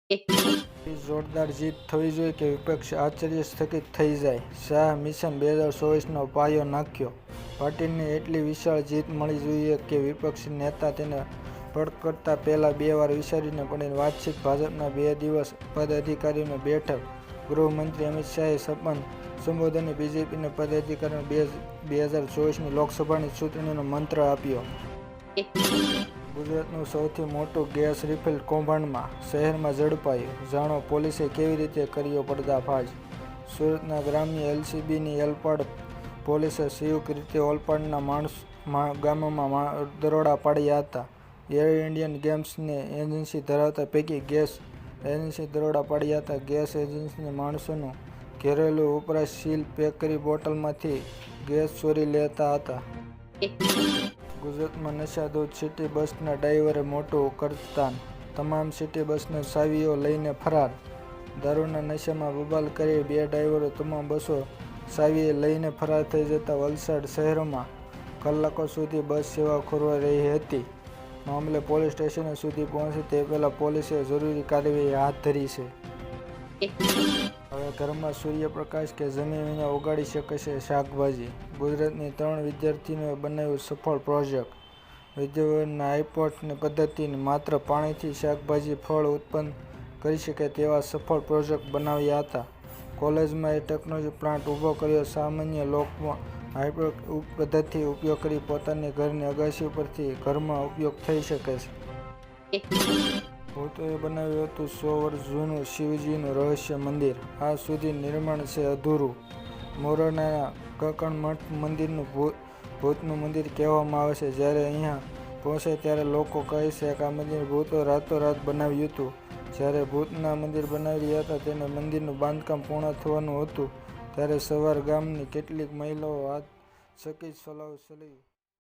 જોરદાર જીત થવી જોઈએ કે વિપક્ષ આશ્ચર્યચકિત થઈ જાય. શાહ મિશન 2024નો પાયો નાખ્યો. પાટીલને એટલી વિશાળ જીત મળી જોઈએ કે વિપક્ષી નેતા તેને પડકરતા પહેલા 2 વાર વિચારીને પડે. વાર્ષિક ભાજપના 2 દિવસ પદાધિકારીઓની બેઠક. ગૃહમંત્રી અમિત શાહે સપન સંબોધને બીજેપીના પદાધિકારીઓને 2024ની લોકસભાની ચૂંટણીનો મંત્ર આપ્યો. ગુજરાતનું સૌથી મોટું ગેસ રિફિલ કૌભાંડમાં શહેરમાં ઝડપાયું. જાણો પોલીસે કેવી રીતે કર્યો પર્દાફાશ. સુરતના ગ્રામ્ય એલસીબીની એલપાડ પોલીસે સંયુક્ત રીતે ઓલપાડના ગામોમાં દરોડા પાડ્યા હતા. એર ઇન્ડિયન ગેસની એજન્સી ધરાવતા પૈકી ગેસ એજન્સી દરોડા પાડ્યા હતા. ગેસ એજન્સીના માણસોનું ઘરેલું વપરાશ સીલ પેક કરી બોટલમાંથી ગેસ ચોરી લેતા હતા. ગુજરાતમાં નશાદોષ સિટી બસના ડ્રાઈવરે મોટું કરતાન. તમામ સિટી બસની ચાવીઓ લઈને ફરાર. દારૂના નશામાં બબાલ કરી 2 ડ્રાઈવરો તમામ બસો ચાવીએ લઈને ફરાર થઈ જતા વલસાડ શહેરમાં કલાકો સુધી બસ સેવા ખોરવાઈ રહી હતી. મામલે પોલીસ સ્ટેશન સુધી પહોંચે તે પહેલા પોલીસે જરૂરી કાર્યવાહી હાથ ધરી છે. હવે ઘરમાં સૂર્યપ્રકાશ કે જમીન વિના ઉગાડી શકે છે શાકભાજી. ગુજરાતની 3 વિદ્યાર્થીનીઓએ બનાવ્યું સફળ પ્રોજેક્ટ. વિદ્યાર્થીઓના હાઇડ્રોપોનિક પદ્ધતિથી માત્ર પાણીથી શાકભાજી ફળ ઉત્પન્ન કરી શકે તેવા સફળ પ્રોજેક્ટ બનાવ્યા હતા. કોલેજમાં એ ટેકનોલોજી પ્લાન્ટ ઊભો કર્યો. સામાન્ય લોકો હાઇડ્રોપોનિક પદ્ધતિ ઉપયોગ કરી પોતાની ઘરની અગાસી ઉપરથી ઘરમાં ઉપયોગ થઈ શકે છે. ભૂતોએ બનાવ્યું હતું 100 વર્ષ જૂનું શિવજીનું રહસ્ય મંદિર. આજ સુધી નિર્માણ છે અધૂરું. મોરનાના કંકણમઠ મંદિરનું ભૂતનું મંદિર કહેવામાં આવે છે. જ્યારે અહીંયા પહોંચે ત્યારે લોકો કહે છે કે આ મંદિર ભૂતો રાતોરાત બનાવ્યું હતું. જ્યારે ભૂતના મંદિર બનાવી રહ્યા હતા તેને મંદિરનું બાંધકામ પૂર્ણ થવાનું હતું ત્યારે સવાર ગામની કેટલીક મહિલાઓ હાથ ચકીત ચલાવ્યું.